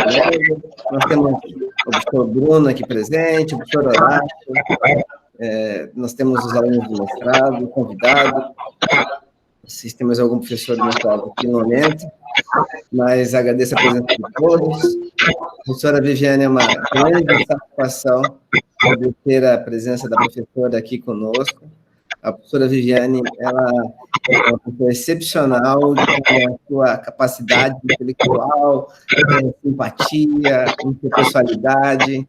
colegas. Nós temos o professor Bruno aqui presente, o professor Horácio, nós temos os alunos do mestrado, convidados. Se temos algum professor do mestrado aqui no momento, mas agradeço a presença de todos. A professora Viviane, é uma grande satisfação poder ter a presença da professora aqui conosco. A professora Viviane, ela é uma pessoa excepcional, com a sua capacidade intelectual, simpatia, interpessoalidade.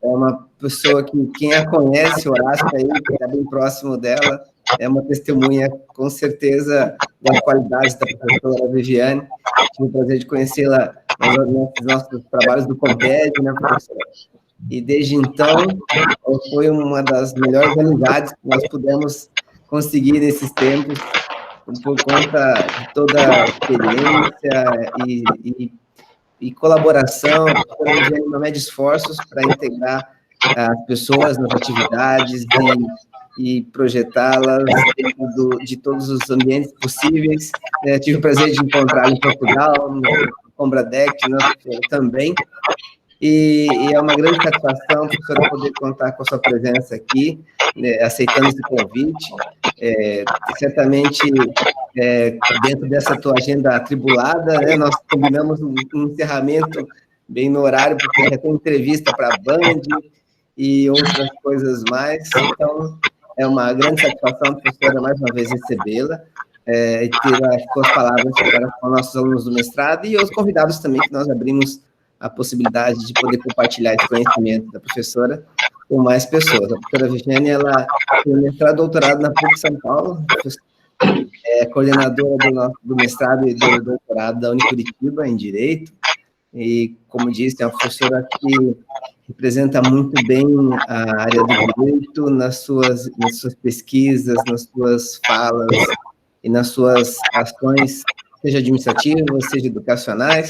É uma pessoa que, quem a conhece, o Horácio aí, que está bem próximo dela, é uma testemunha, com certeza, das qualidades da professora Viviane. Tive o prazer de conhecê-la nos nossos trabalhos do Comped, né, professora? E, desde então, foi uma das melhores amizades que nós pudemos conseguir nesses tempos, por conta de toda a experiência e colaboração. A professora Viviane não mede esforços para integrar as pessoas nas atividades e projetá-las dentro de todos os ambientes possíveis. Tive o prazer de encontrá-la em Portugal, no Combradec, também. E é uma grande satisfação, professora, poder contar com a sua presença aqui, aceitando esse convite. Certamente, dentro dessa tua agenda atribulada, nós combinamos um encerramento bem no horário, porque já tem entrevista para a Band e outras coisas mais. Então, é uma grande satisfação, professora, mais uma vez recebê-la, e ter as suas palavras para com nossos alunos do mestrado e os convidados também, que nós abrimos a possibilidade de poder compartilhar esse conhecimento da professora com mais pessoas. A professora Viviane, ela tem mestrado e doutorado na PUC São Paulo, é coordenadora do mestrado e do doutorado da Unicuritiba, em Direito, e, como disse, é uma professora que representa muito bem a área do direito nas suas pesquisas, nas suas falas e nas suas ações, seja administrativas, seja educacionais.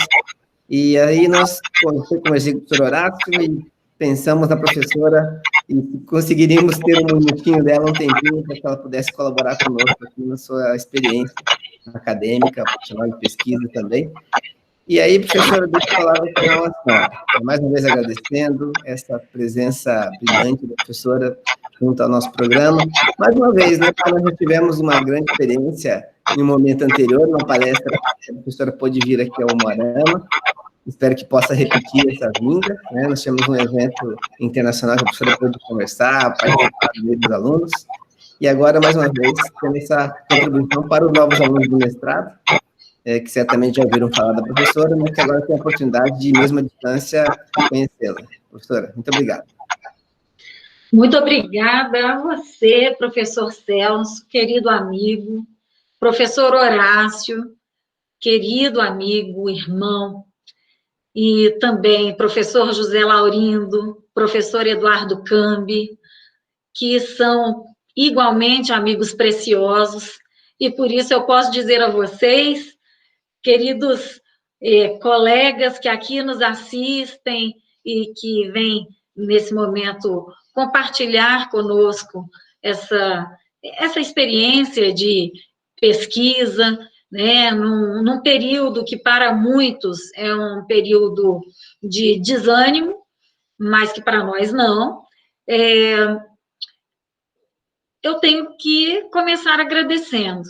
E aí nós conversei com o professor Horácio e pensamos na professora e conseguiríamos ter um minutinho dela, um tempinho, para que ela pudesse colaborar conosco aqui na sua experiência acadêmica, profissional de pesquisa também. E aí, professora, deixa eu falar com a senhora. Mais uma vez agradecendo essa presença brilhante da professora junto ao nosso programa. Mais uma vez, né, porque nós já tivemos uma grande experiência em um momento anterior, numa palestra que a professora pôde vir aqui ao Umuarama. Espero que possa repetir essa vinda, né? Nós temos um evento internacional que a professora pôde conversar, participar dos alunos. E agora, mais uma vez, temos essa contribuição para os novos alunos do mestrado, que certamente já ouviram falar da professora, mas que agora tem a oportunidade de, mesmo à distância, conhecê-la. Professora, muito obrigado. Muito obrigada a você, professor Celso, querido amigo, professor Horácio, querido amigo, irmão, e também professor José Laurindo, professor Eduardo Cambi, que são igualmente amigos preciosos, e por isso eu posso dizer a vocês, queridos colegas que aqui nos assistem e que vêm, nesse momento, compartilhar conosco essa experiência de pesquisa, né, num período que, para muitos, é um período de desânimo, mas que para nós não. Eu tenho que começar agradecendo.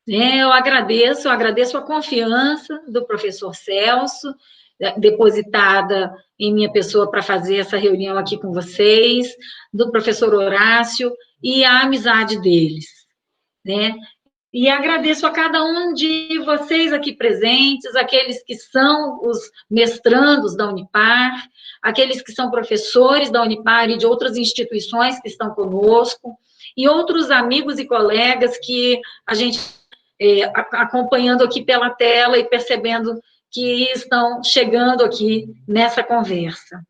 Eu agradeço a confiança do professor Celso, depositada em minha pessoa para fazer essa reunião aqui com vocês, do professor Horácio e a amizade deles, né? E agradeço a cada um de vocês aqui presentes, aqueles que são os mestrandos da Unipar, aqueles que são professores da Unipar e de outras instituições que estão conosco, e outros amigos e colegas que a gente acompanhando aqui pela tela e percebendo que estão chegando aqui nessa conversa.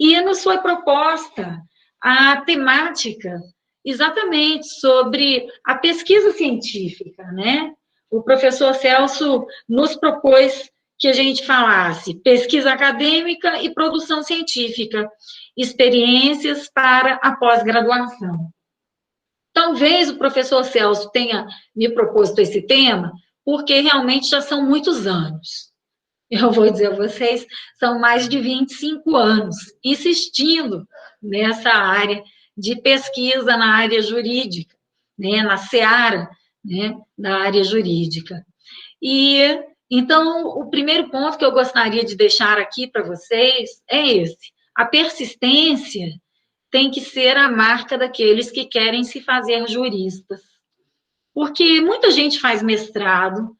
E nos foi proposta a temática exatamente sobre a pesquisa científica, né? O professor Celso nos propôs que a gente falasse pesquisa acadêmica e produção científica, experiências para a pós-graduação. Talvez o professor Celso tenha me proposto esse tema, porque realmente já são muitos anos. eu vou dizer a vocês, são mais de 25 anos insistindo nessa área de pesquisa na área jurídica, né, na seara, né, da área jurídica. E, então, o primeiro ponto que eu gostaria de deixar aqui para vocês é esse: a persistência tem que ser a marca daqueles que querem se fazer juristas. Porque muita gente faz mestrado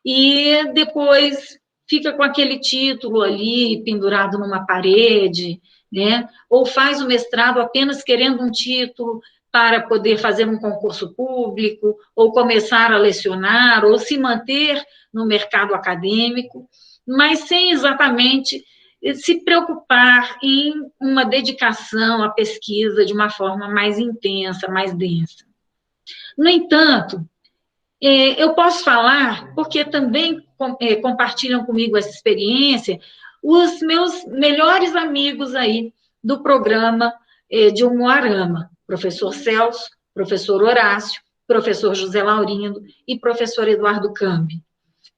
e depois fica com aquele título ali pendurado numa parede, né? Ou faz o mestrado apenas querendo um título para poder fazer um concurso público, ou começar a lecionar, ou se manter no mercado acadêmico, mas sem exatamente se preocupar em uma dedicação à pesquisa de uma forma mais intensa, mais densa. No entanto, eu posso falar, porque também compartilham comigo essa experiência, os meus melhores amigos aí do programa de Umuarama, professor Celso, professor Horácio, professor José Laurindo e professor Eduardo Cambi.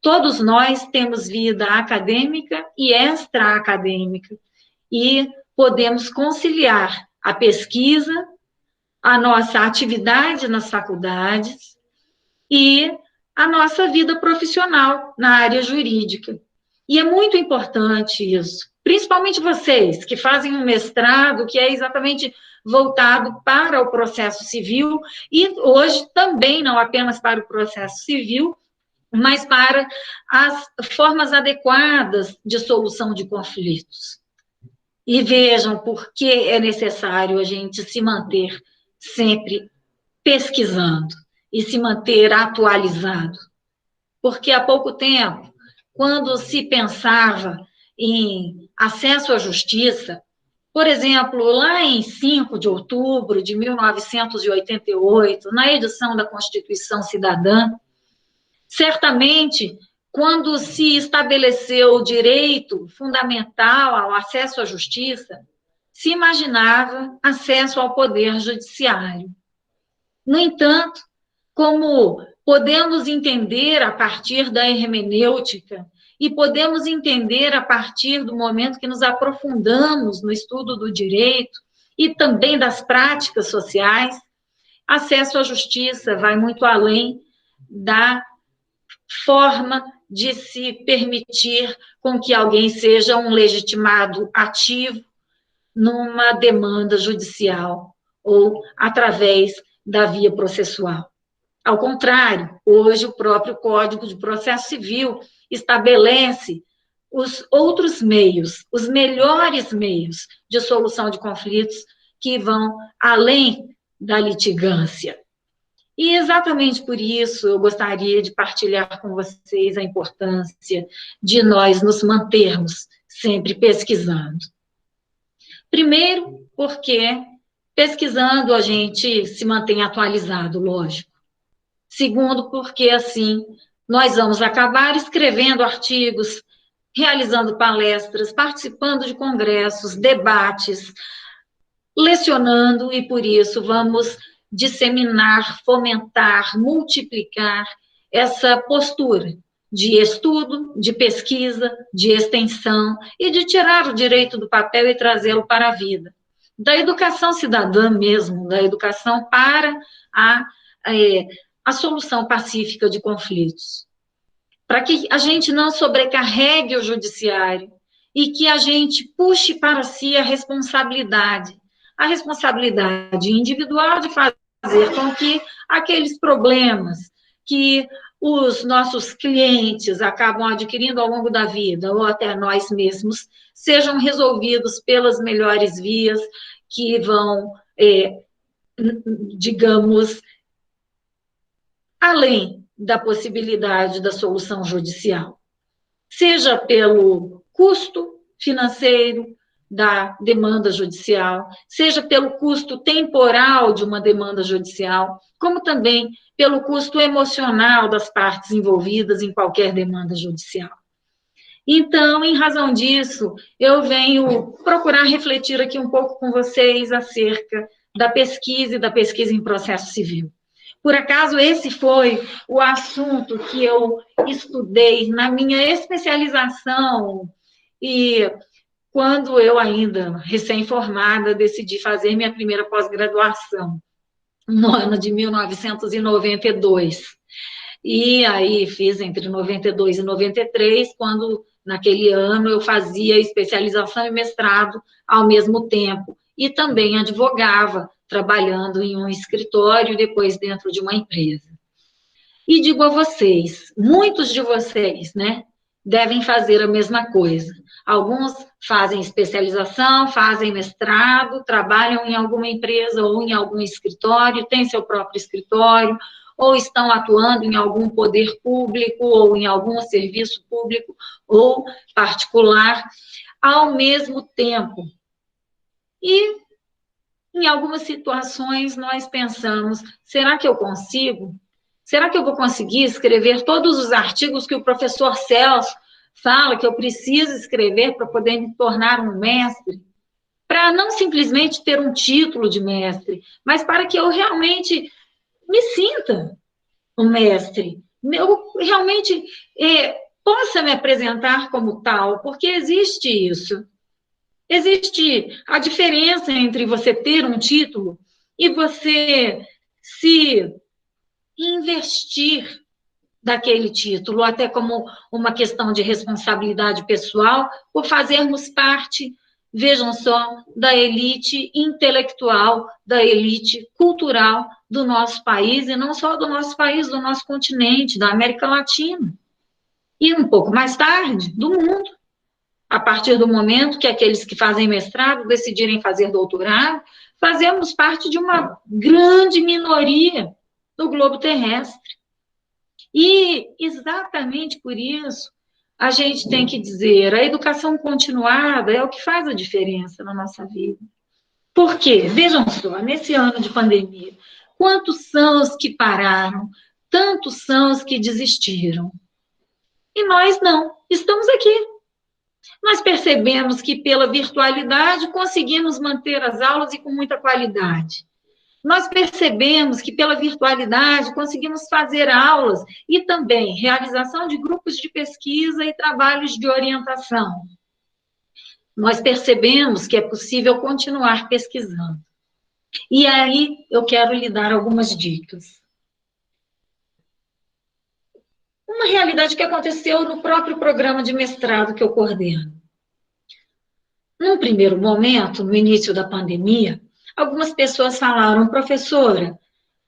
Todos nós temos vida acadêmica e extra-acadêmica e podemos conciliar a pesquisa, a nossa atividade nas faculdades e a nossa vida profissional na área jurídica. E é muito importante isso, principalmente vocês que fazem um mestrado que é exatamente voltado para o processo civil e hoje também não apenas para o processo civil, mas para as formas adequadas de solução de conflitos. E vejam por que é necessário a gente se manter sempre pesquisando e se manter atualizado. Porque há pouco tempo, quando se pensava em acesso à justiça, por exemplo, lá em 5 de outubro de 1988, na edição da Constituição Cidadã, certamente, quando se estabeleceu o direito fundamental ao acesso à justiça, se imaginava acesso ao poder judiciário. No entanto, como podemos entender a partir da hermenêutica e podemos entender a partir do momento que nos aprofundamos no estudo do direito e também das práticas sociais, acesso à justiça vai muito além da forma de se permitir com que alguém seja um legitimado ativo numa demanda judicial ou através da via processual. Ao contrário, hoje o próprio Código de Processo Civil estabelece os outros meios, os melhores meios de solução de conflitos que vão além da litigância. E exatamente por isso eu gostaria de partilhar com vocês a importância de nós nos mantermos sempre pesquisando. Primeiro, porque pesquisando a gente se mantém atualizado, lógico. Segundo, porque assim nós vamos acabar escrevendo artigos, realizando palestras, participando de congressos, debates, lecionando, e por isso vamos disseminar, fomentar, multiplicar essa postura de estudo, de pesquisa, de extensão e de tirar o direito do papel e trazê-lo para a vida. Da educação cidadã mesmo, da educação para a solução pacífica de conflitos. Para que a gente não sobrecarregue o judiciário e que a gente puxe para si a responsabilidade individual de fazer com que aqueles problemas que os nossos clientes acabam adquirindo ao longo da vida, ou até nós mesmos, sejam resolvidos pelas melhores vias que vão, digamos, além da possibilidade da solução judicial. Seja pelo custo financeiro da demanda judicial, seja pelo custo temporal de uma demanda judicial, como também pelo custo emocional das partes envolvidas em qualquer demanda judicial. Então, em razão disso, eu venho procurar refletir aqui um pouco com vocês acerca da pesquisa e da pesquisa em processo civil. Por acaso, esse foi o assunto que eu estudei na minha especialização e quando eu ainda, recém-formada, decidi fazer minha primeira pós-graduação, no ano de 1992. E aí fiz entre 92 e 93, quando naquele ano eu fazia especialização e mestrado ao mesmo tempo. E também advogava, trabalhando em um escritório e depois dentro de uma empresa. E digo a vocês, muitos de vocês, né, devem fazer a mesma coisa. Alguns fazem especialização, fazem mestrado, trabalham em alguma empresa ou em algum escritório, têm seu próprio escritório, ou estão atuando em algum poder público, ou em algum serviço público ou particular, ao mesmo tempo. E, em algumas situações, nós pensamos, será que eu consigo? Será que eu vou conseguir escrever todos os artigos que o professor Celso fala que eu preciso escrever para poder me tornar um mestre? Para não simplesmente ter um título de mestre, mas para que eu realmente me sinta um mestre. Eu realmente possa me apresentar como tal, porque existe isso. Existe a diferença entre você ter um título e você se investir daquele título, até como uma questão de responsabilidade pessoal, por fazermos parte, vejam só, da elite intelectual, da elite cultural do nosso país, e não só do nosso país, do nosso continente, da América Latina. E um pouco mais tarde, do mundo. A partir do momento que aqueles que fazem mestrado decidirem fazer doutorado, fazemos parte de uma grande minoria no globo terrestre. E exatamente por isso, a gente tem que dizer, a educação continuada é o que faz a diferença na nossa vida. Por quê? Vejam só, nesse ano de pandemia, quantos são os que pararam, tantos são os que desistiram. E nós não, estamos aqui. Nós percebemos que pela virtualidade conseguimos manter as aulas e com muita qualidade. Nós percebemos que pela virtualidade conseguimos fazer aulas e também realização de grupos de pesquisa e trabalhos de orientação. Nós percebemos que é possível continuar pesquisando. E aí eu quero lhe dar algumas dicas. Uma realidade que aconteceu no próprio programa de mestrado que eu coordeno. Num primeiro momento, no início da pandemia, algumas pessoas falaram, professora,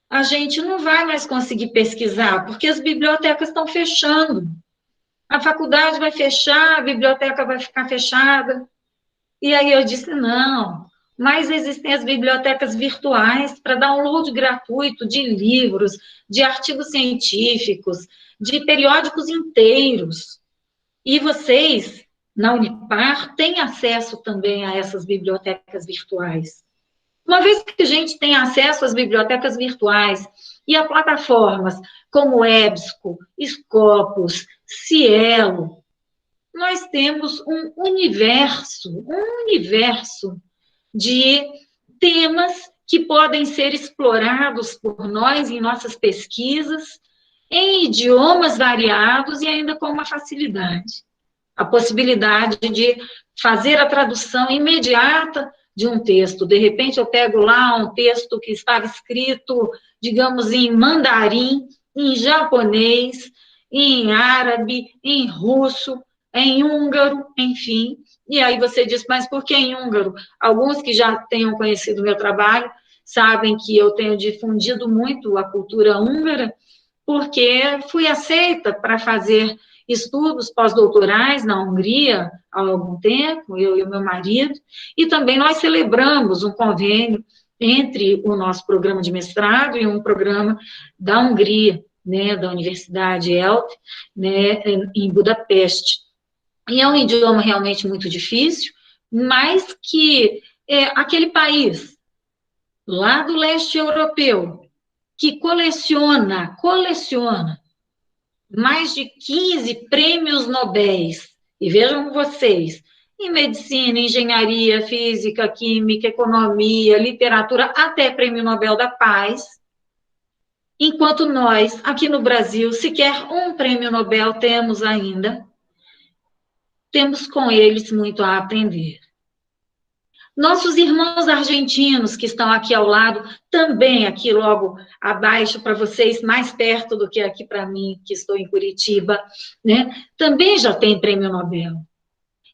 a gente não vai mais conseguir pesquisar, porque as bibliotecas estão fechando. A faculdade vai fechar, a biblioteca vai ficar fechada. E aí eu disse, não, mas existem as bibliotecas virtuais para download gratuito de livros, de artigos científicos, de periódicos inteiros. E vocês, na Unipar, têm acesso também a essas bibliotecas virtuais. Uma vez que a gente tem acesso às bibliotecas virtuais e a plataformas como EBSCO, Scopus, Cielo, nós temos um universo de temas que podem ser explorados por nós em nossas pesquisas, em idiomas variados e ainda com uma facilidade. A possibilidade de fazer a tradução imediata de um texto. De repente, eu pego lá um texto que estava escrito, digamos, em mandarim, em japonês, em árabe, em russo, em húngaro, enfim. E aí você diz, mas por que em húngaro? Alguns que já tenham conhecido o meu trabalho sabem que eu tenho difundido muito a cultura húngara, porque fui aceita para fazer estudos pós-doutorais na Hungria há algum tempo, eu e o meu marido, e também nós celebramos um convênio entre o nosso programa de mestrado e um programa da Hungria, né, da Universidade ELTE, né, em Budapeste. E é um idioma realmente muito difícil, mas que aquele país lá do leste europeu, que coleciona mais de 15 prêmios Nobéis, e vejam vocês, em medicina, engenharia, física, química, economia, literatura, até prêmio Nobel da Paz, enquanto nós, aqui no Brasil, sequer um prêmio Nobel temos ainda, temos com eles muito a aprender. Nossos irmãos argentinos, que estão aqui ao lado, também aqui logo abaixo para vocês, mais perto do que aqui para mim, que estou em Curitiba, né? Também já tem prêmio Nobel.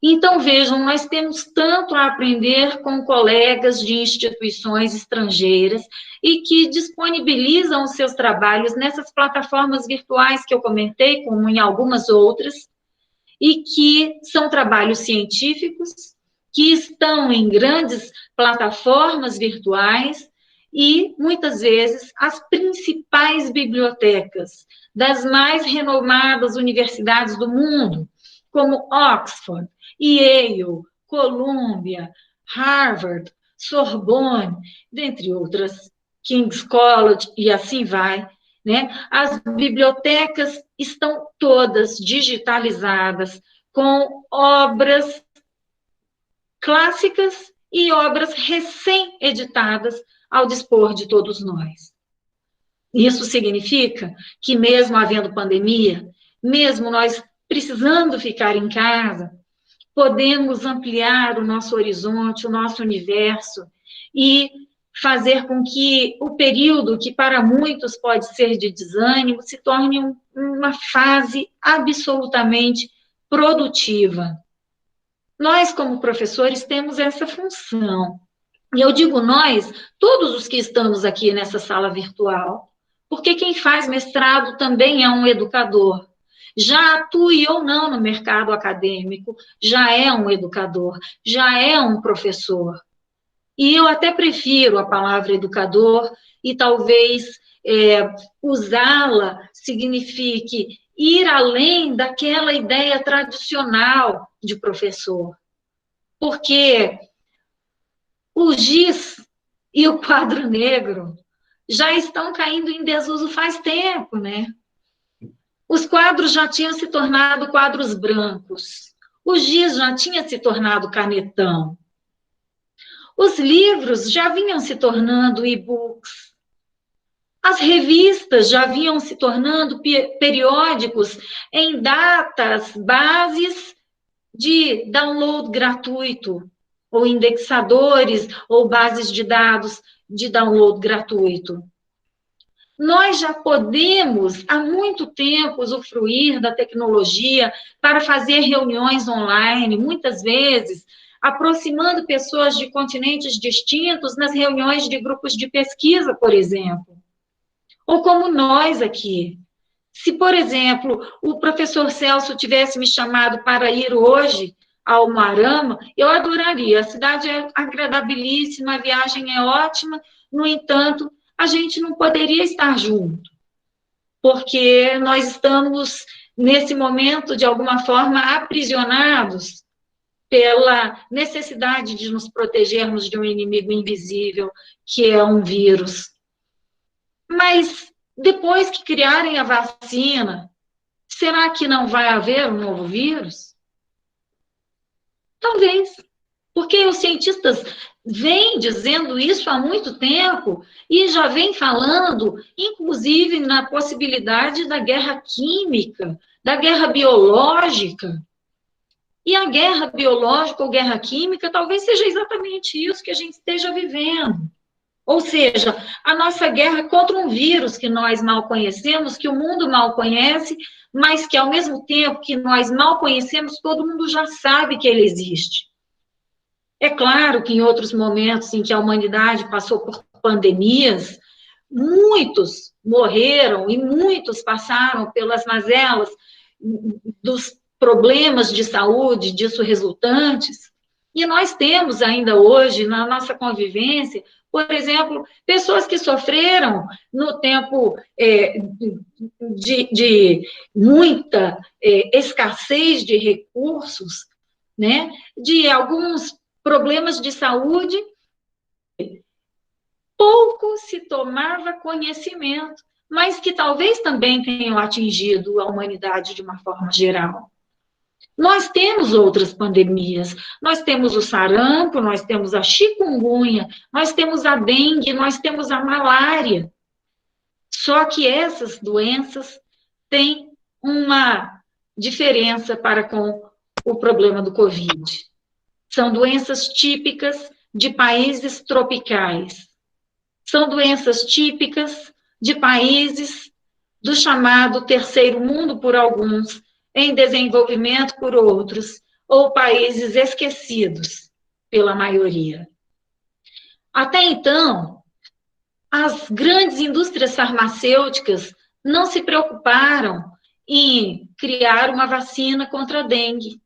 Então, vejam, nós temos tanto a aprender com colegas de instituições estrangeiras e que disponibilizam os seus trabalhos nessas plataformas virtuais que eu comentei, como em algumas outras, e que são trabalhos científicos, que estão em grandes plataformas virtuais e, muitas vezes, as principais bibliotecas das mais renomadas universidades do mundo, como Oxford, Yale, Columbia, Harvard, Sorbonne, dentre outras, King's College e assim vai, né? As bibliotecas estão todas digitalizadas com obras clássicas e obras recém-editadas ao dispor de todos nós. Isso significa que, mesmo havendo pandemia, mesmo nós precisando ficar em casa, podemos ampliar o nosso horizonte, o nosso universo e fazer com que o período, que para muitos pode ser de desânimo, se torne uma fase absolutamente produtiva. Nós, como professores, temos essa função. E eu digo nós, todos os que estamos aqui nessa sala virtual, porque quem faz mestrado também é um educador. Já atue ou não no mercado acadêmico, já é um educador, já é um professor. E eu até prefiro a palavra educador e talvez usá-la signifique ir além daquela ideia tradicional de professor. Porque o giz e o quadro negro já estão caindo em desuso faz tempo, né? Os quadros já tinham se tornado quadros brancos. O giz já tinha se tornado canetão. Os livros já vinham se tornando e-books. As revistas já vinham se tornando periódicos em datas bases de download gratuito, ou indexadores, ou bases de dados de download gratuito. Nós já podemos, há muito tempo, usufruir da tecnologia para fazer reuniões online, muitas vezes aproximando pessoas de continentes distintos nas reuniões de grupos de pesquisa, por exemplo. Ou como nós aqui. Se, por exemplo, o professor Celso tivesse me chamado para ir hoje ao Moarama, eu adoraria. A cidade é agradabilíssima, a viagem é ótima, no entanto, a gente não poderia estar junto, porque nós estamos, nesse momento, de alguma forma, aprisionados pela necessidade de nos protegermos de um inimigo invisível, que é um vírus. Mas, depois que criarem a vacina, será que não vai haver um novo vírus? Talvez, porque os cientistas vêm dizendo isso há muito tempo e já vêm falando, inclusive, na possibilidade da guerra química, da guerra biológica. E a guerra biológica ou guerra química talvez seja exatamente isso que a gente esteja vivendo. Ou seja, a nossa guerra contra um vírus que nós mal conhecemos, que o mundo mal conhece, mas que, ao mesmo tempo que nós mal conhecemos, todo mundo já sabe que ele existe. É claro que em outros momentos em que a humanidade passou por pandemias, muitos morreram e muitos passaram pelas mazelas dos problemas de saúde disso resultantes. E nós temos ainda hoje, na nossa convivência, por exemplo, pessoas que sofreram no tempo de muita escassez de recursos, né, de alguns problemas de saúde, pouco se tomava conhecimento, mas que talvez também tenham atingido a humanidade de uma forma geral. Nós temos outras pandemias, nós temos o sarampo, nós temos a chikungunya, nós temos a dengue, nós temos a malária. Só que essas doenças têm uma diferença para com o problema do Covid. São doenças típicas de países tropicais. São doenças típicas de países do chamado terceiro mundo por alguns, em desenvolvimento por outros, ou países esquecidos pela maioria. Até então, as grandes indústrias farmacêuticas não se preocuparam em criar uma vacina contra a dengue.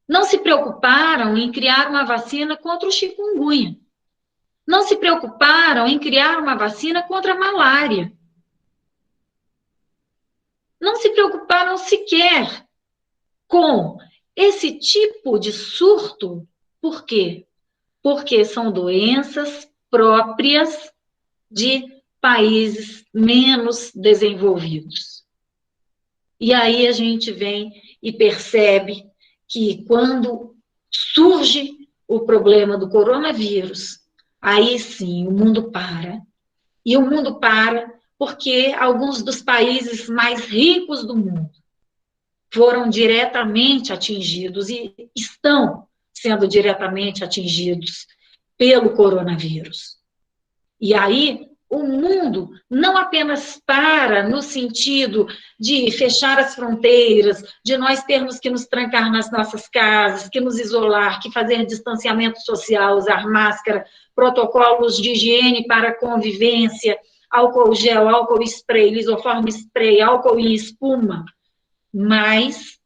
Não se preocuparam em criar uma vacina contra o chikungunya. Não se preocuparam em criar uma vacina contra a malária. Não se preocuparam sequer com esse tipo de surto. Por quê? Porque são doenças próprias de países menos desenvolvidos. E aí a gente vem e percebe que quando surge o problema do coronavírus, aí sim o mundo para. E o mundo para porque alguns dos países mais ricos do mundo foram diretamente atingidos e estão sendo diretamente atingidos pelo coronavírus. E aí, o mundo não apenas para no sentido de fechar as fronteiras, de nós termos que nos trancar nas nossas casas, que nos isolar, que fazer distanciamento social, usar máscara, protocolos de higiene para a convivência, álcool gel, álcool spray, lisoforme spray, álcool em espuma, mas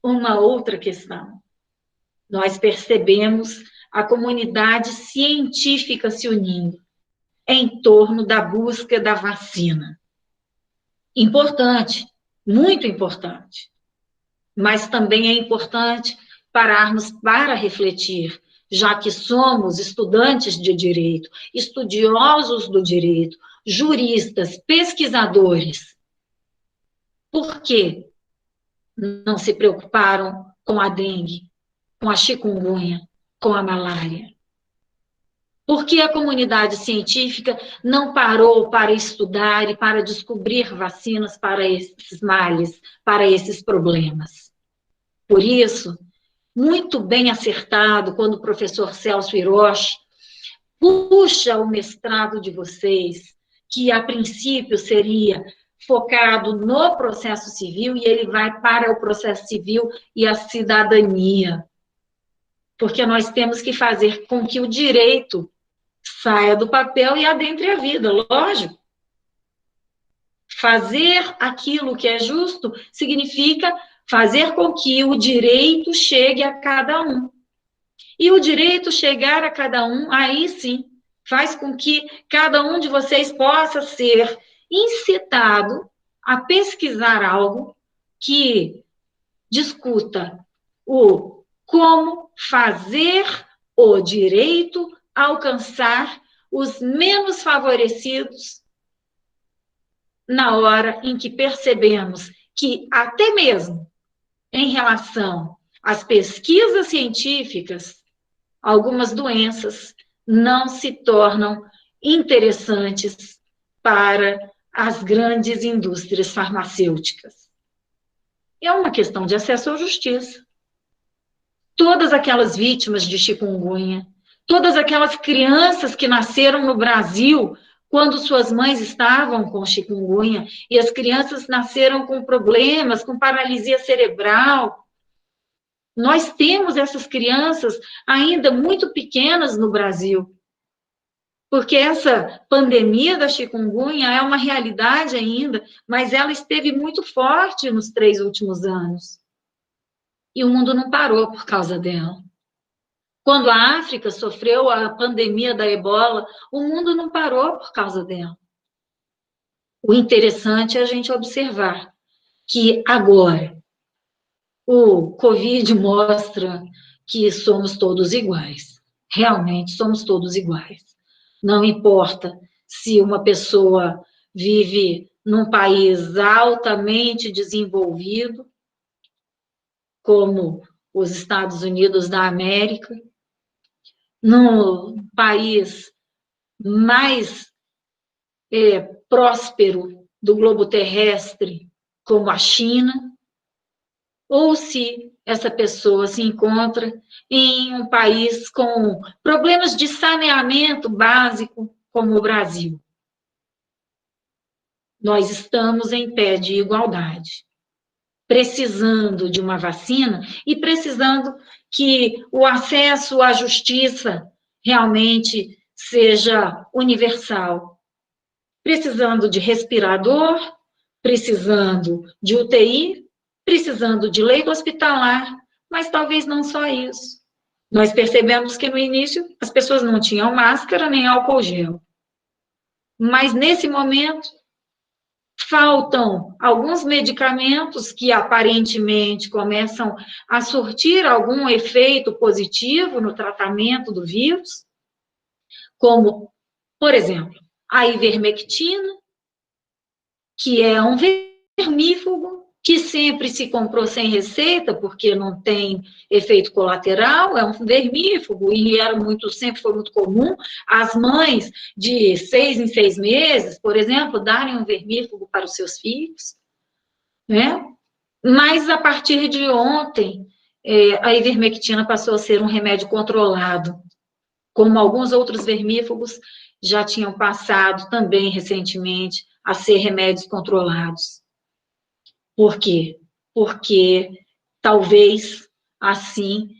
uma outra questão. Nós percebemos a comunidade científica se unindo em torno da busca da vacina. Importante, muito importante. Mas também é importante pararmos para refletir, já que somos estudantes de direito, estudiosos do direito, juristas, pesquisadores. Por que não se preocuparam com a dengue, com a chikungunya, com a malária? Por que a comunidade científica não parou para estudar e para descobrir vacinas para esses males, para esses problemas? Por isso, muito bem acertado quando o professor Celso Hiroshi puxa o mestrado de vocês, que a princípio seria focado no processo civil, e ele vai para o processo civil e a cidadania. Porque nós temos que fazer com que o direito saia do papel e adentre a vida, lógico. Fazer aquilo que é justo significa fazer com que o direito chegue a cada um. E o direito chegar a cada um, aí sim, faz com que cada um de vocês possa ser incitado a pesquisar algo que discuta o como fazer o direito alcançar os menos favorecidos na hora em que percebemos que, até mesmo em relação às pesquisas científicas, algumas doenças não se tornam interessantes para as grandes indústrias farmacêuticas. É uma questão de acesso à justiça. Todas aquelas vítimas de chikungunya, todas aquelas crianças que nasceram no Brasil quando suas mães estavam com chikungunya, e as crianças nasceram com problemas, com paralisia cerebral. Nós temos essas crianças ainda muito pequenas no Brasil, porque essa pandemia da chikungunya é uma realidade ainda, mas ela esteve muito forte nos 3 últimos anos. E o mundo não parou por causa dela. Quando a África sofreu a pandemia da ebola, o mundo não parou por causa dela. O interessante é a gente observar que agora o Covid mostra que somos todos iguais. Realmente somos todos iguais. Não importa se uma pessoa vive num país altamente desenvolvido, como os Estados Unidos da América, no país mais próspero do globo terrestre, como a China, ou se essa pessoa se encontra em um país com problemas de saneamento básico, como o Brasil. Nós estamos em pé de igualdade, precisando de uma vacina e precisando que o acesso à justiça realmente seja universal. Precisando de respirador, precisando de UTI, precisando de leito hospitalar, mas talvez não só isso. Nós percebemos que no início as pessoas não tinham máscara nem álcool gel. Mas nesse momento faltam alguns medicamentos que aparentemente começam a surtir algum efeito positivo no tratamento do vírus, como, por exemplo, a ivermectina, que é um vermífugo que sempre se comprou sem receita, porque não tem efeito colateral, é um vermífugo, e sempre foi muito comum as mães de 6 em 6 meses, por exemplo, darem um vermífugo para os seus filhos, né? Mas, a partir de ontem, a ivermectina passou a ser um remédio controlado, como alguns outros vermífugos já tinham passado também recentemente a ser remédios controlados. Por quê? Porque talvez assim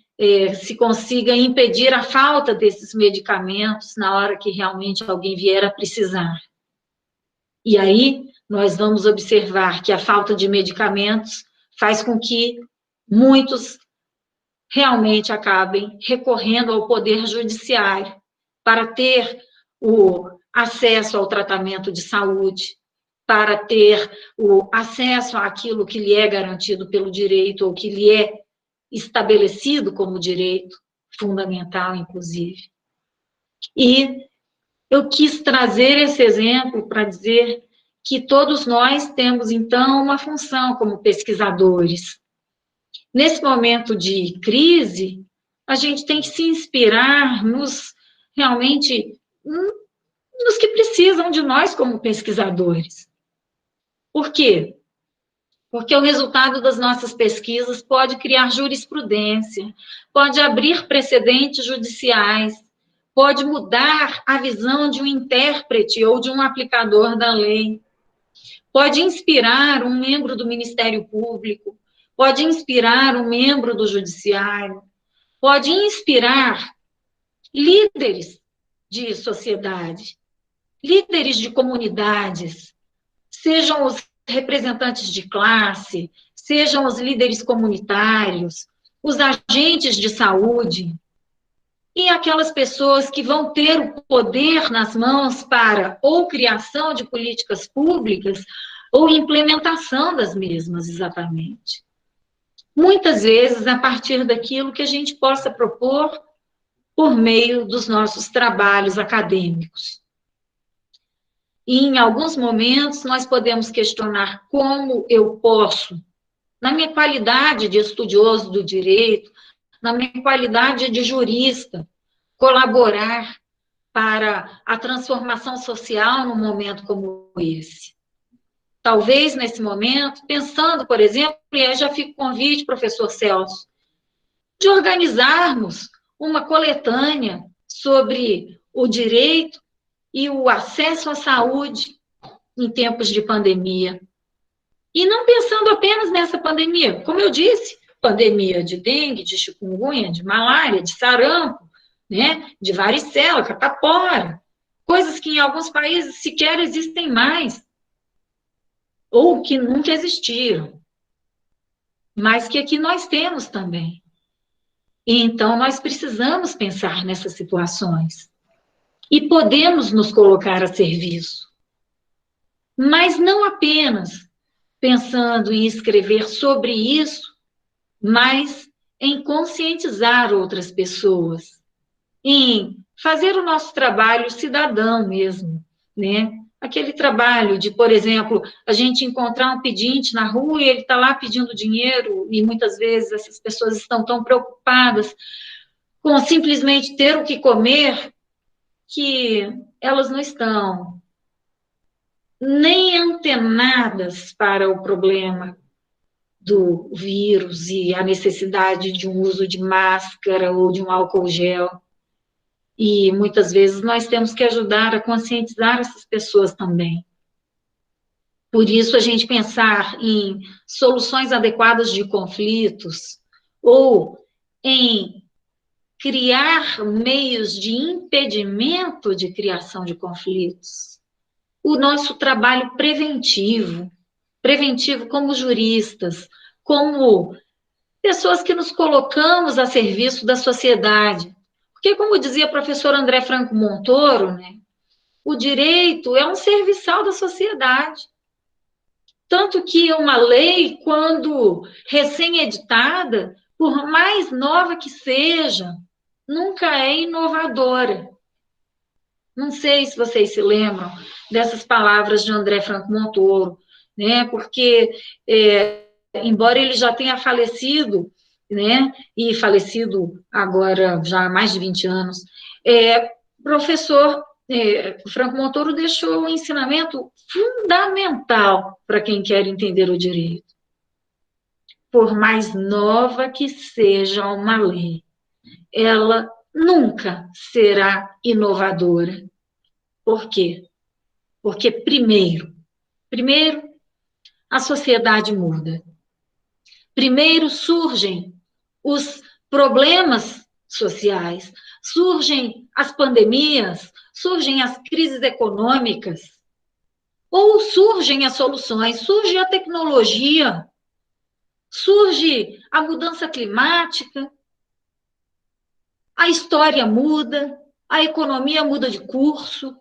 se consiga impedir a falta desses medicamentos na hora que realmente alguém vier a precisar. E aí nós vamos observar que a falta de medicamentos faz com que muitos realmente acabem recorrendo ao poder judiciário para ter o acesso ao tratamento de saúde, para ter o acesso àquilo que lhe é garantido pelo direito, ou que lhe é estabelecido como direito fundamental, inclusive. E eu quis trazer esse exemplo para dizer que todos nós temos, então, uma função como pesquisadores. Nesse momento de crise, a gente tem que se inspirar realmente nos que precisam de nós como pesquisadores. Por quê? Porque o resultado das nossas pesquisas pode criar jurisprudência, pode abrir precedentes judiciais, pode mudar a visão de um intérprete ou de um aplicador da lei, pode inspirar um membro do Ministério Público, pode inspirar um membro do Judiciário, pode inspirar líderes de sociedade, líderes de comunidades, sejam os representantes de classe, sejam os líderes comunitários, os agentes de saúde, e aquelas pessoas que vão ter o poder nas mãos para ou criação de políticas públicas ou implementação das mesmas, exatamente. Muitas vezes a partir daquilo que a gente possa propor por meio dos nossos trabalhos acadêmicos. E, em alguns momentos, nós podemos questionar como eu posso, na minha qualidade de estudioso do direito, na minha qualidade de jurista, colaborar para a transformação social num momento como esse. Talvez, nesse momento, pensando, por exemplo, e aí já fica o convite, professor Celso, de organizarmos uma coletânea sobre o direito e o acesso à saúde em tempos de pandemia. E não pensando apenas nessa pandemia, como eu disse, pandemia de dengue, de chikungunya, de malária, de sarampo, né, de varicela, catapora, coisas que em alguns países sequer existem mais, ou que nunca existiram, mas que aqui nós temos também. E então nós precisamos pensar nessas situações. E podemos nos colocar a serviço. Mas não apenas pensando em escrever sobre isso, mas em conscientizar outras pessoas, em fazer o nosso trabalho cidadão mesmo, né? Aquele trabalho de, por exemplo, a gente encontrar um pedinte na rua e ele está lá pedindo dinheiro, e muitas vezes essas pessoas estão tão preocupadas com simplesmente ter o que comer, que elas não estão nem antenadas para o problema do vírus e a necessidade de um uso de máscara ou de um álcool gel. E muitas vezes nós temos que ajudar a conscientizar essas pessoas também. Por isso, a gente pensar em soluções adequadas de conflitos ou em criar meios de impedimento de criação de conflitos. O nosso trabalho preventivo como juristas, como pessoas que nos colocamos a serviço da sociedade. Porque, como dizia o professor André Franco Montoro, né, o direito é um serviçal da sociedade. Tanto que uma lei, quando recém-editada, por mais nova que seja, nunca é inovadora. Não sei se vocês se lembram dessas palavras de André Franco Montoro, né? Porque, embora ele já tenha falecido, né? E falecido agora já há mais de 20 anos, professor Franco Montoro deixou um ensinamento fundamental para quem quer entender o direito. Por mais nova que seja uma lei, ela nunca será inovadora. Por quê? Porque, primeiro, a sociedade muda. Primeiro surgem os problemas sociais, surgem as pandemias, surgem as crises econômicas, ou surgem as soluções, surge a tecnologia, surge a mudança climática, a história muda, a economia muda de curso,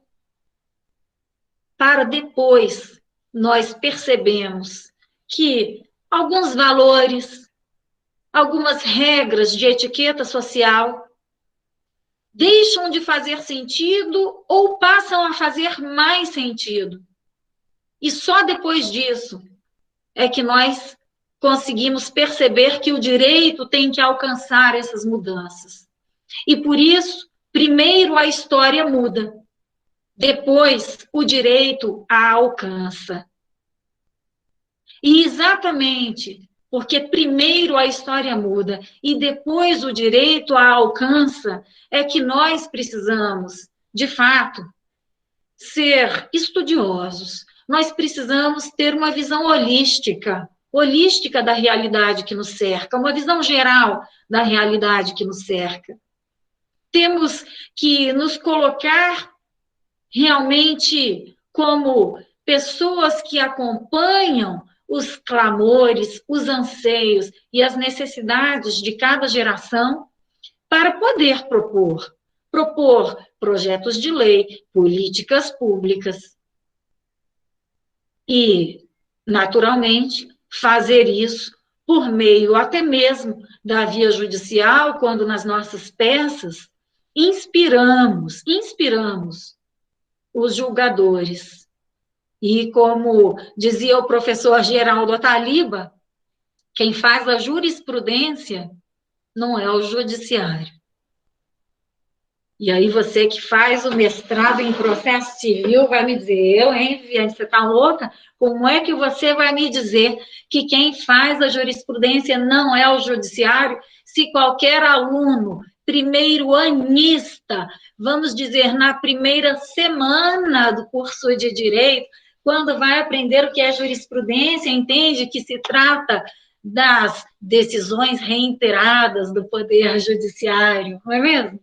para depois nós percebemos que alguns valores, algumas regras de etiqueta social deixam de fazer sentido ou passam a fazer mais sentido. E só depois disso é que nós conseguimos perceber que o direito tem que alcançar essas mudanças. E por isso, primeiro a história muda, depois o direito a alcança. E exatamente porque primeiro a história muda e depois o direito a alcança, é que nós precisamos, de fato, ser estudiosos. Nós precisamos ter uma visão holística da realidade que nos cerca, uma visão geral da realidade que nos cerca. Temos que nos colocar realmente como pessoas que acompanham os clamores, os anseios e as necessidades de cada geração para poder propor projetos de lei, políticas públicas e, naturalmente, fazer isso por meio até mesmo da via judicial, quando nas nossas peças inspiramos os julgadores. E como dizia o professor Geraldo Ataliba, quem faz a jurisprudência não é o judiciário. E aí você que faz o mestrado em processo civil vai me dizer, Viviane, você está louca? Como é que você vai me dizer que quem faz a jurisprudência não é o judiciário, se qualquer aluno primeiro anista, vamos dizer, na primeira semana do curso de Direito, quando vai aprender o que é jurisprudência, entende que se trata das decisões reiteradas do Poder Judiciário, não é mesmo?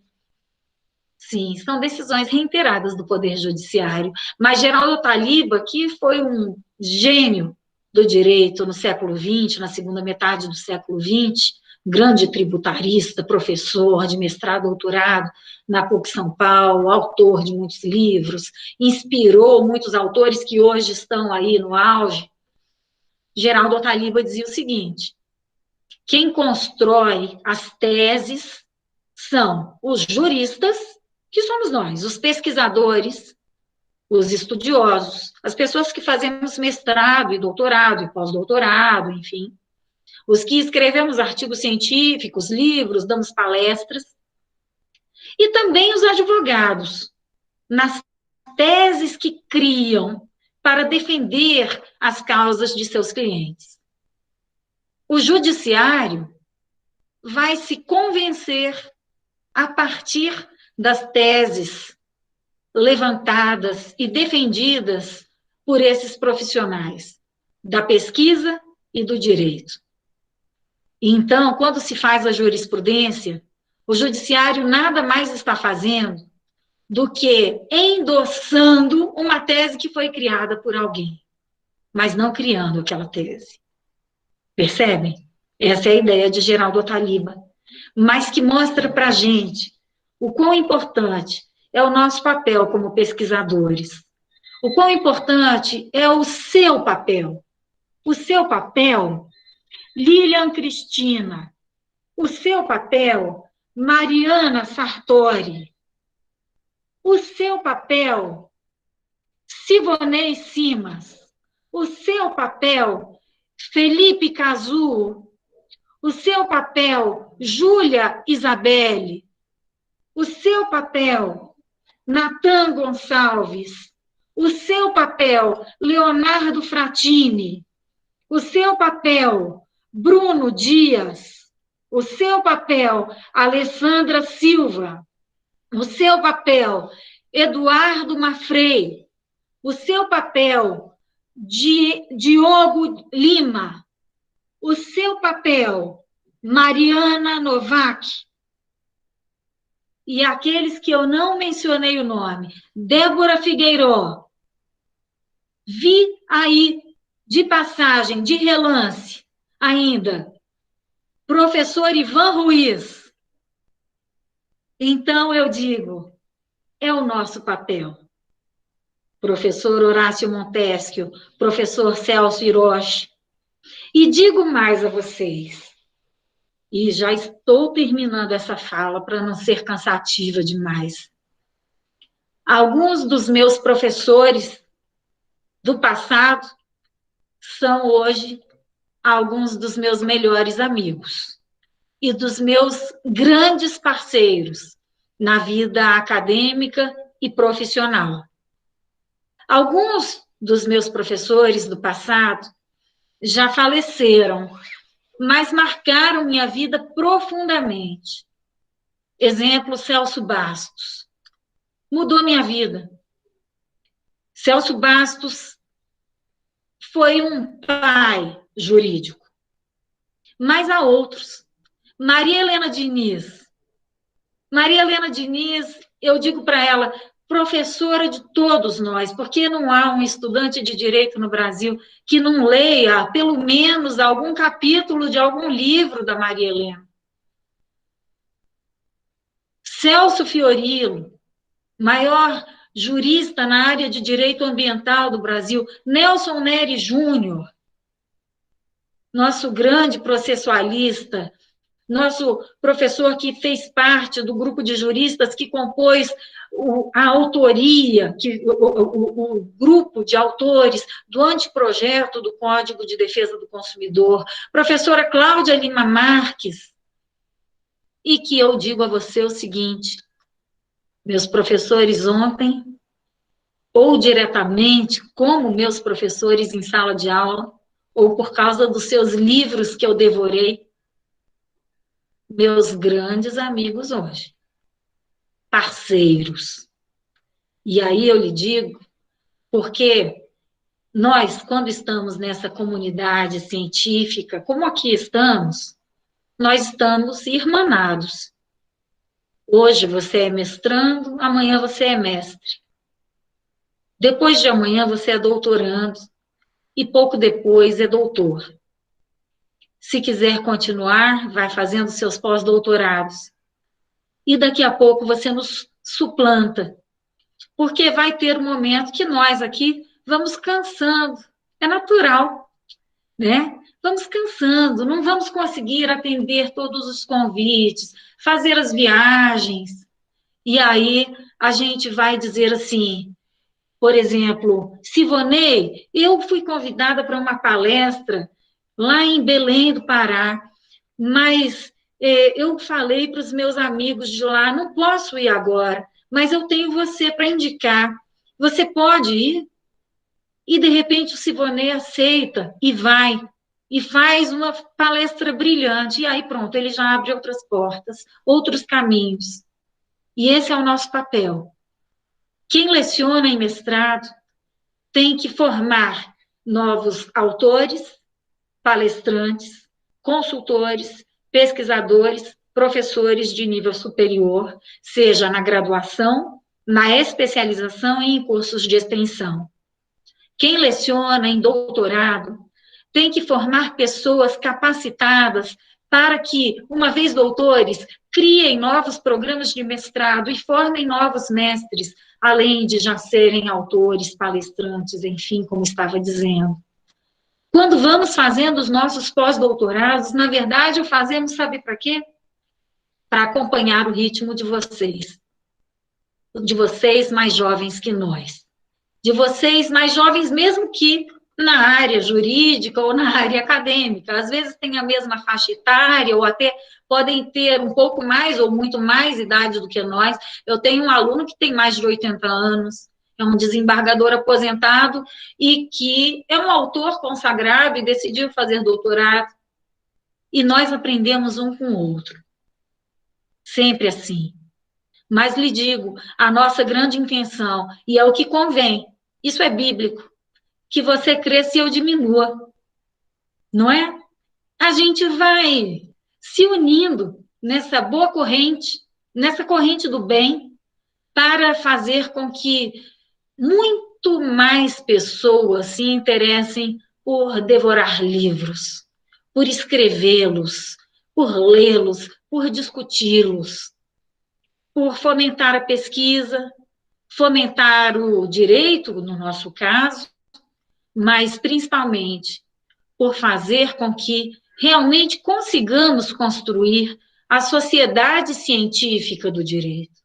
Sim, são decisões reiteradas do Poder Judiciário. Mas Geraldo Ataliba, que foi um gênio do direito no século XX, na segunda metade do século XX, grande tributarista, professor de mestrado, doutorado na PUC São Paulo, autor de muitos livros, inspirou muitos autores que hoje estão aí no auge. Geraldo Ataliba dizia o seguinte: quem constrói as teses são os juristas, que somos nós, os pesquisadores, os estudiosos, as pessoas que fazemos mestrado e doutorado e pós-doutorado, enfim, os que escrevemos artigos científicos, livros, damos palestras, e também os advogados, nas teses que criam, para defender as causas de seus clientes. O judiciário vai se convencer a partir das teses levantadas e defendidas por esses profissionais da pesquisa e do direito. Então, quando se faz a jurisprudência, o judiciário nada mais está fazendo do que endossando uma tese que foi criada por alguém, mas não criando aquela tese. Percebem? Essa é a ideia de Geraldo Ataliba, mas que mostra para a gente o quão importante é o nosso papel como pesquisadores, o quão importante é o seu papel. O seu papel, Lilian Cristina, o seu papel, Mariana Sartori, o seu papel, Sivonei Simas, o seu papel, Felipe Cazu, o seu papel, Júlia Isabelle, o seu papel, Natan Gonçalves, o seu papel, Leonardo Fratini, o seu papel, Bruno Dias, o seu papel, Alessandra Silva, o seu papel, Eduardo Mafrey, o seu papel, Diogo Lima, o seu papel, Mariana Novak, e aqueles que eu não mencionei o nome, Débora Figueiró. Vi aí, de passagem, de relance, ainda, professor Ivan Ruiz. Então, eu digo, é o nosso papel. Professor Horácio Montesquieu, professor Celso Hiroshi. E digo mais a vocês, e já estou terminando essa fala para não ser cansativa demais. Alguns dos meus professores do passado são hoje alguns dos meus melhores amigos e dos meus grandes parceiros na vida acadêmica e profissional. Alguns dos meus professores do passado já faleceram, mas marcaram minha vida profundamente. Exemplo, Celso Bastos. Mudou minha vida. Celso Bastos foi um pai jurídico, mas há outros. Maria Helena Diniz. Maria Helena Diniz, eu digo para ela, professora de todos nós, porque não há um estudante de direito no Brasil que não leia pelo menos algum capítulo de algum livro da Maria Helena. Celso Fiorilo, maior jurista na área de direito ambiental do Brasil. Nelson Neri Júnior, nosso grande processualista, nosso professor que fez parte do grupo de juristas que compôs a autoria, o grupo de autores do anteprojeto do Código de Defesa do Consumidor, professora Cláudia Lima Marques, e que eu digo a você o seguinte, meus professores ontem, ou diretamente, como meus professores em sala de aula, ou por causa dos seus livros que eu devorei, meus grandes amigos hoje, parceiros. E aí eu lhe digo, porque nós, quando estamos nessa comunidade científica, como aqui estamos, nós estamos irmanados. Hoje você é mestrando, amanhã você é mestre. Depois de amanhã você é doutorando, e pouco depois é doutor. Se quiser continuar, vai fazendo seus pós-doutorados. E daqui a pouco você nos suplanta, porque vai ter um momento que nós aqui vamos cansando, é natural, né? Vamos cansando, não vamos conseguir atender todos os convites, fazer as viagens, e aí a gente vai dizer assim, por exemplo, Sivonei, eu fui convidada para uma palestra lá em Belém do Pará, mas eu falei para os meus amigos de lá, não posso ir agora, mas eu tenho você para indicar. Você pode ir? E, de repente, o Sivonnet aceita e vai, e faz uma palestra brilhante, e aí pronto, ele já abre outras portas, outros caminhos. E esse é o nosso papel. Quem leciona em mestrado tem que formar novos autores, palestrantes, consultores, pesquisadores, professores de nível superior, seja na graduação, na especialização e em cursos de extensão. Quem leciona em doutorado tem que formar pessoas capacitadas para que, uma vez doutores, criem novos programas de mestrado e formem novos mestres, além de já serem autores, palestrantes, enfim, como estava dizendo. Quando vamos fazendo os nossos pós-doutorados, na verdade, o fazemos, sabe para quê? Para acompanhar o ritmo de vocês mais jovens que nós, de vocês mais jovens mesmo que na área jurídica ou na área acadêmica, às vezes têm a mesma faixa etária ou até podem ter um pouco mais ou muito mais idade do que nós. Eu tenho um aluno que tem mais de 80 anos, é um desembargador aposentado e que é um autor consagrado e decidiu fazer doutorado. E nós aprendemos um com o outro. Sempre assim. Mas lhe digo, a nossa grande intenção, e é o que convém, isso é bíblico, que você cresça e eu diminua. Não é? A gente vai se unindo nessa boa corrente, nessa corrente do bem, para fazer com que muito mais pessoas se interessem por devorar livros, por escrevê-los, por lê-los, por discuti-los, por fomentar a pesquisa, fomentar o direito, no nosso caso, mas principalmente por fazer com que realmente consigamos construir a sociedade científica do direito.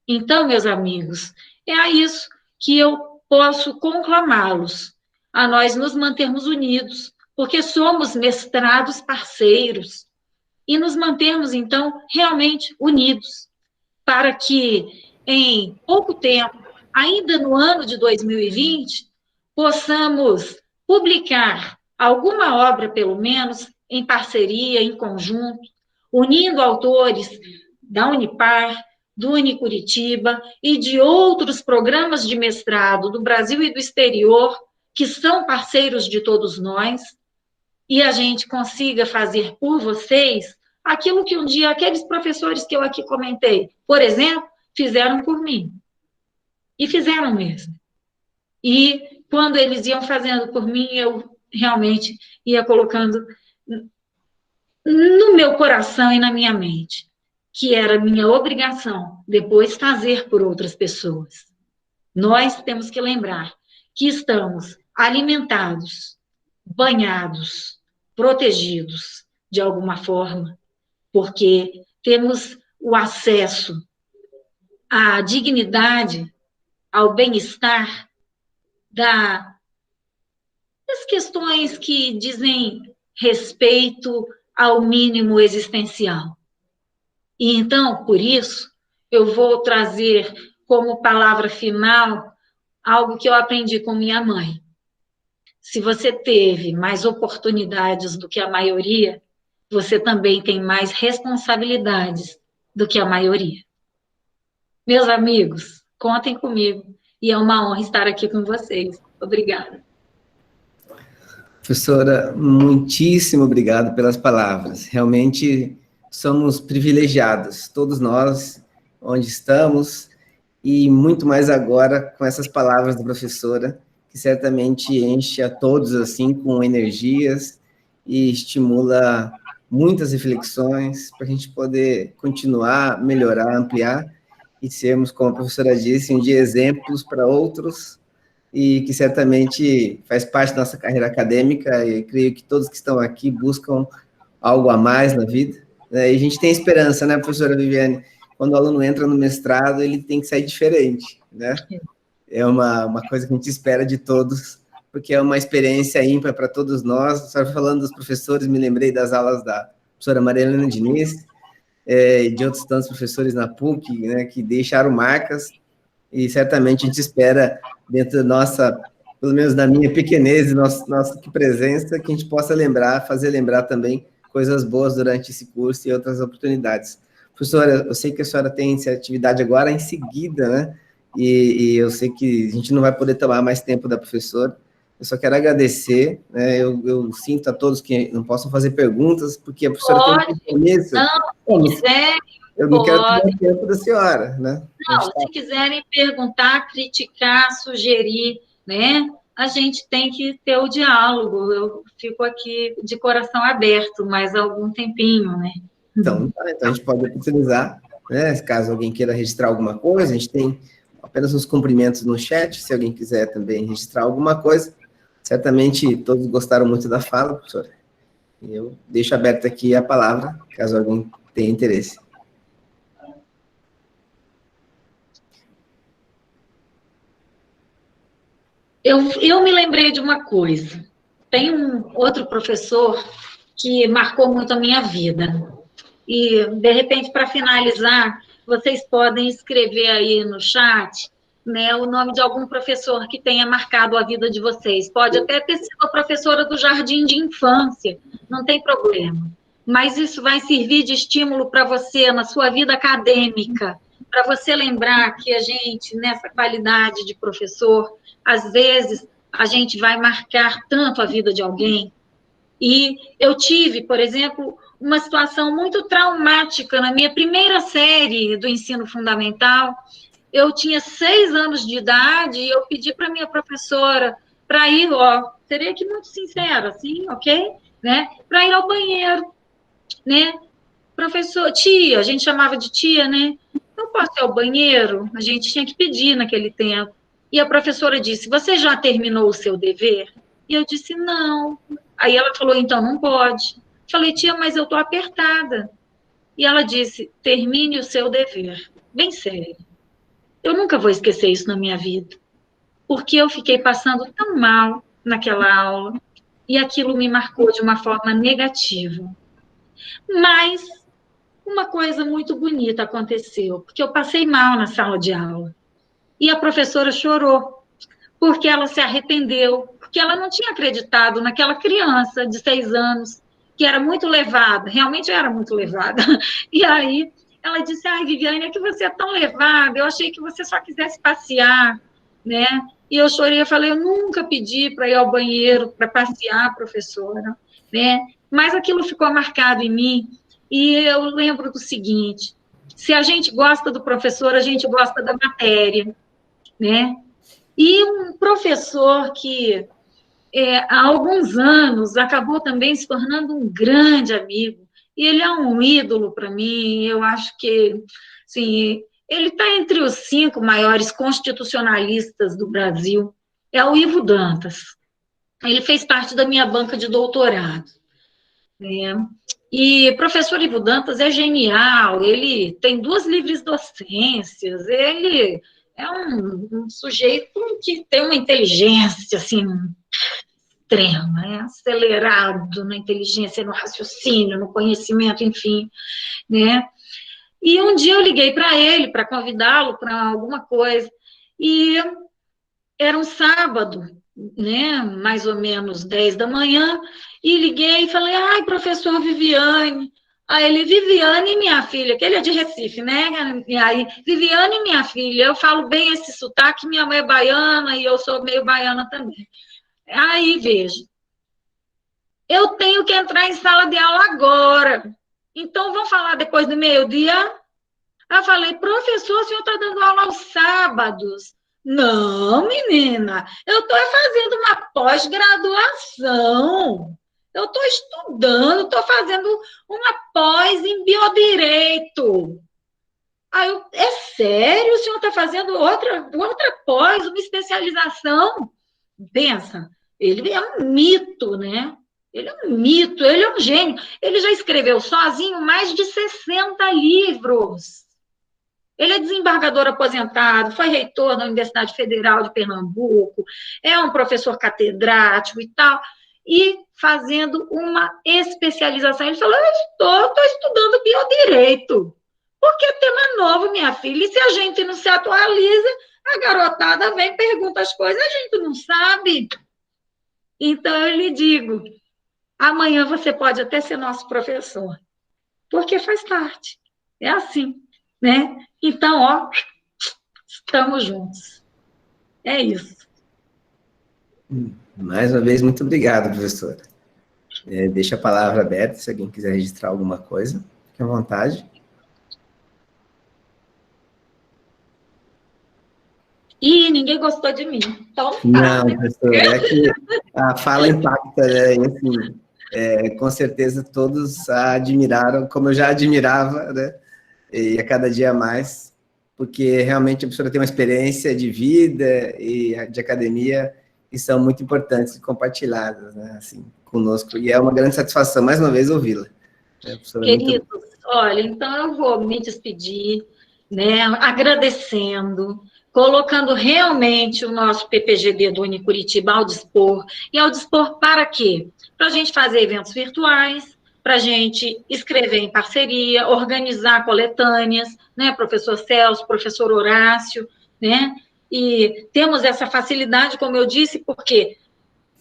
Então, meus amigos, é a isso que eu posso conclamá-los, a nós nos mantermos unidos, porque somos mestrados parceiros, e nos mantermos, então, realmente unidos, para que, em pouco tempo, ainda no ano de 2020, possamos publicar alguma obra, pelo menos, em parceria, em conjunto, unindo autores da Unipar, do Unicuritiba e de outros programas de mestrado do Brasil e do exterior, que são parceiros de todos nós, e a gente consiga fazer por vocês aquilo que um dia aqueles professores que eu aqui comentei, por exemplo, fizeram por mim. E fizeram mesmo. E quando eles iam fazendo por mim, eu realmente ia colocando no meu coração e na minha mente, que era minha obrigação depois fazer por outras pessoas. Nós temos que lembrar que estamos alimentados, banhados, protegidos de alguma forma, porque temos o acesso à dignidade, ao bem-estar das questões que dizem respeito ao mínimo existencial. E então, por isso, eu vou trazer como palavra final algo que eu aprendi com minha mãe. Se você teve mais oportunidades do que a maioria, você também tem mais responsabilidades do que a maioria. Meus amigos, contem comigo. E é uma honra estar aqui com vocês. Obrigada. Professora, muitíssimo obrigado pelas palavras. Realmente somos privilegiados, todos nós, onde estamos, e muito mais agora com essas palavras da professora, que certamente enche a todos assim com energias e estimula muitas reflexões para a gente poder continuar, melhorar, ampliar e sermos, como a professora disse, um dia exemplos para outros, e que certamente faz parte da nossa carreira acadêmica, e creio que todos que estão aqui buscam algo a mais na vida, né? E a gente tem esperança, né, professora Viviane? Quando o aluno entra no mestrado, ele tem que sair diferente, né? É uma coisa que a gente espera de todos, porque é uma experiência ímpar para todos nós. Só falando dos professores, me lembrei das aulas da professora Maria Helena Diniz, de outros tantos professores na PUC, né, que deixaram marcas, e certamente a gente espera, dentro da nossa pelo menos na minha pequenez, nossa presença, que a gente possa lembrar, fazer lembrar também coisas boas durante esse curso e outras oportunidades. Professora, eu sei que a senhora tem essa atividade agora em seguida, né? E eu sei que a gente não vai poder tomar mais tempo da professora. Eu só quero agradecer, né? Eu sinto a todos que não possam fazer perguntas, porque a professora tem um compromisso. Não, se quiserem, eu não quero tomar o tempo da senhora, né? Não, se quiserem perguntar, criticar, sugerir, né? A gente tem que ter o diálogo. Eu fico aqui de coração aberto mais algum tempinho, né? Então a gente pode utilizar, né? Caso alguém queira registrar alguma coisa, a gente tem apenas uns cumprimentos no chat, se alguém quiser também registrar alguma coisa. Certamente todos gostaram muito da fala, professora. Eu deixo aberta aqui a palavra, caso alguém tenha interesse. Eu me lembrei de uma coisa. Tem um outro professor que marcou muito a minha vida. E, de repente, para finalizar, vocês podem escrever aí no chat, né, o nome de algum professor que tenha marcado a vida de vocês. Pode até ter sido a professora do jardim de infância, não tem problema. Mas isso vai servir de estímulo para você na sua vida acadêmica, para você lembrar que a gente, nessa qualidade de professor, às vezes a gente vai marcar tanto a vida de alguém. E eu tive, por exemplo, uma situação muito traumática na minha primeira série do ensino fundamental. Eu tinha 6 anos de idade e eu pedi para minha professora para ir, serei aqui muito sincera, assim, ok? Né? Para ir ao banheiro, né? Professor, tia, a gente chamava de tia, né? Eu posso ir ao banheiro? A gente tinha que pedir naquele tempo. E a professora disse, você já terminou o seu dever? E eu disse, não. Aí ela falou, então não pode. Falei, tia, mas eu estou apertada. E ela disse, termine o seu dever. Bem sério. Eu nunca vou esquecer isso na minha vida. Porque eu fiquei passando tão mal naquela aula e aquilo me marcou de uma forma negativa. Mas uma coisa muito bonita aconteceu, porque eu passei mal na sala de aula. E a professora chorou, porque ela se arrependeu, porque ela não tinha acreditado naquela criança de 6 anos, que era muito levada, realmente era muito levada. E aí ela disse, ai, Viviane, é que você é tão levada, eu achei que você só quisesse passear, né? E eu chorei, eu falei, eu nunca pedi para ir ao banheiro, para passear, professora, né? Mas aquilo ficou marcado em mim, e eu lembro do seguinte, se a gente gosta do professor, a gente gosta da matéria, né? E um professor que, há alguns anos, acabou também se tornando um grande amigo, e ele é um ídolo para mim, eu acho que, assim, ele está entre os 5 maiores constitucionalistas do Brasil, é o Ivo Dantas. Ele fez parte da minha banca de doutorado, né? E o professor Ivo Dantas é genial, ele tem 2 livres docências, ele é um sujeito que tem uma inteligência, assim, extrema, né? Acelerado na inteligência, no raciocínio, no conhecimento, enfim, né? E um dia eu liguei para ele, para convidá-lo para alguma coisa, e era um sábado, né, mais ou menos 10 da manhã, e liguei e falei, ai, professor Viviane. Aí ele, Viviane, minha filha, que ele é de Recife, né? E aí, Viviane, minha filha, eu falo bem esse sotaque, minha mãe é baiana e eu sou meio baiana também. Aí, veja, eu tenho que entrar em sala de aula agora. Então, vamos falar depois do meio-dia? Aí eu falei, professor, o senhor está dando aula aos sábados? Não, menina, eu estou fazendo uma pós-graduação. Eu estou estudando, estou fazendo uma pós em biodireito. Aí eu, é sério? O senhor está fazendo outra pós, uma especialização? Pensa, ele é um mito, né? Ele é um mito, ele é um gênio. Ele já escreveu sozinho mais de 60 livros. Ele é desembargador aposentado, foi reitor da Universidade Federal de Pernambuco, é um professor catedrático e tal, e fazendo uma especialização. Ele falou, eu estou estudando biodireito, porque é tema novo, minha filha, e se a gente não se atualiza, A garotada vem, pergunta as coisas, a gente não sabe. Então, eu lhe digo, amanhã você pode até ser nosso professor, porque faz parte. É assim, né? Então, ó, estamos juntos. É isso. Mais uma vez, muito obrigado, professora. Deixa a palavra aberta, se alguém quiser registrar alguma coisa, fique à vontade. Ih, ninguém gostou de mim. Então, tá. Não, professora, é que a fala impacta, né? E, assim, com certeza todos a admiraram, como eu já admirava, né? E a cada dia mais, porque realmente a professora tem uma experiência de vida e de academia que são muito importantes e compartilhadas, né? Assim, conosco. E é uma grande satisfação, mais uma vez, ouvi-la. Queridos, olha, então eu vou me despedir, né, agradecendo, colocando realmente o nosso PPGD do Unicuritiba ao dispor. E ao dispor para quê? Para a gente fazer eventos virtuais, para a gente escrever em parceria, organizar coletâneas, né, professor Celso, professor Horácio, né, e temos essa facilidade, como eu disse, porque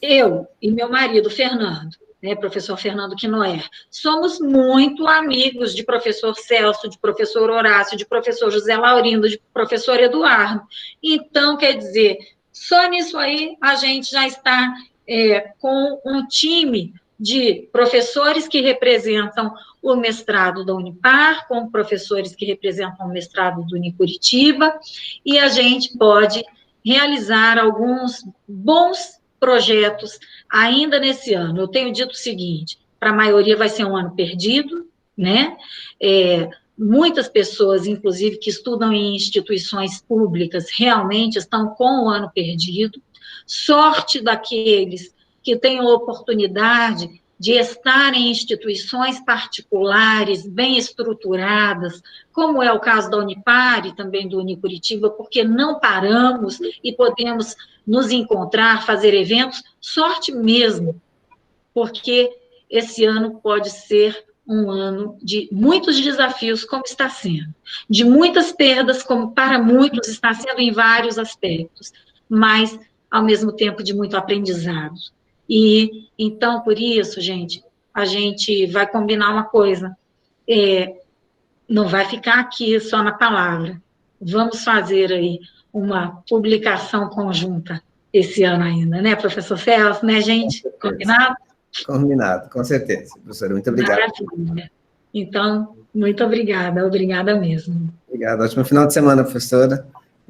eu e meu marido, Fernando, né, professor Fernando Quinoer, somos muito amigos de professor Celso, de professor Horácio, de professor José Laurindo, de professor Eduardo. Então, quer dizer, só nisso aí a gente já está com um time de professores que representam o mestrado da Unipar, com professores que representam o mestrado do Unicuritiba, e a gente pode realizar alguns bons projetos ainda nesse ano. Eu tenho dito o seguinte, para a maioria vai ser um ano perdido, né? Muitas pessoas, inclusive, que estudam em instituições públicas, realmente estão com o ano perdido. Sorte daqueles que têm a oportunidade de estar em instituições particulares, bem estruturadas, como é o caso da Unipar e também do Unicuritiba, porque não paramos e podemos nos encontrar, fazer eventos, sorte mesmo, porque esse ano pode ser um ano de muitos desafios, como está sendo, de muitas perdas, como para muitos está sendo em vários aspectos, mas, ao mesmo tempo, de muito aprendizado. E, então, por isso, gente, a gente vai combinar uma coisa, não vai ficar aqui só na palavra, vamos fazer aí uma publicação conjunta esse ano ainda, né, professor Celso, né, gente? Combinado? Combinado, com certeza. Professora, muito obrigado. Maravilha. Então, muito obrigada mesmo. Obrigado. Ótimo final de semana, professora.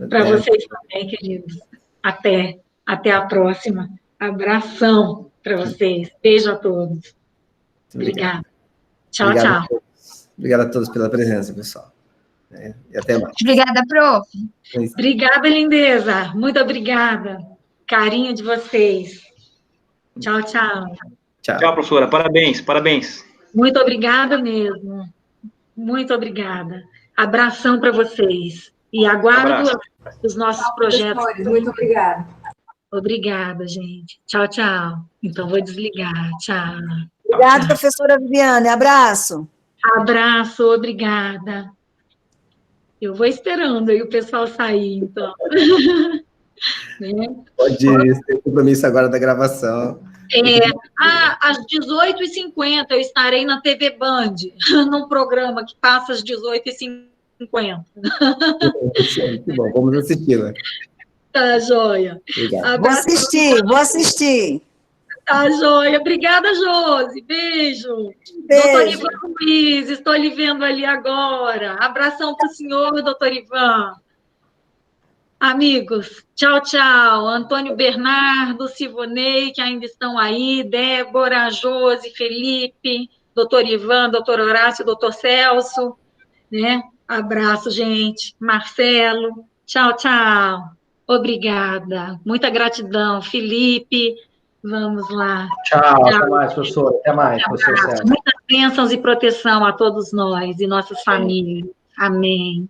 Para vocês também, queridos. Até a próxima. Abração para vocês. Beijo a todos. Obrigada. Tchau, obrigado tchau. Obrigado a todos pela presença, pessoal. E até mais. Obrigada, prof. Obrigada, lindeza. Muito obrigada. Carinho de vocês. Tchau, tchau. Tchau, professora. Parabéns, parabéns. Muito obrigada mesmo. Muito obrigada. Abração para vocês. E aguardo os nossos projetos. Muito obrigada. Obrigada, gente. Tchau, tchau. Então, vou desligar. Tchau. Obrigada, professora Viviane. Abraço. Abraço, obrigada. Eu vou esperando aí o pessoal sair, então. Né? Pode ter compromisso agora da gravação. Às 18h50 eu estarei na TV Band, num programa que passa às 18h50. Que bom, vamos assisti-la. Tá, joia. Obrigado. Vou assistir. Tá, joia. Obrigada, Josi. Beijo. Beijo. Doutor Ivan Luiz, estou lhe vendo ali agora. Abração para o senhor, doutor Ivan. Amigos, tchau, tchau. Antônio Bernardo, Sivonei, que ainda estão aí, Débora, Josi, Felipe, doutor Ivan, doutor Horácio, doutor Celso, né? Abraço, gente. Marcelo, tchau, tchau. Obrigada. Muita gratidão. Felipe, vamos lá. Tchau, até mais, professor. Até mais, professor Celso. Muitas bênçãos e proteção a todos nós e nossas famílias. Amém.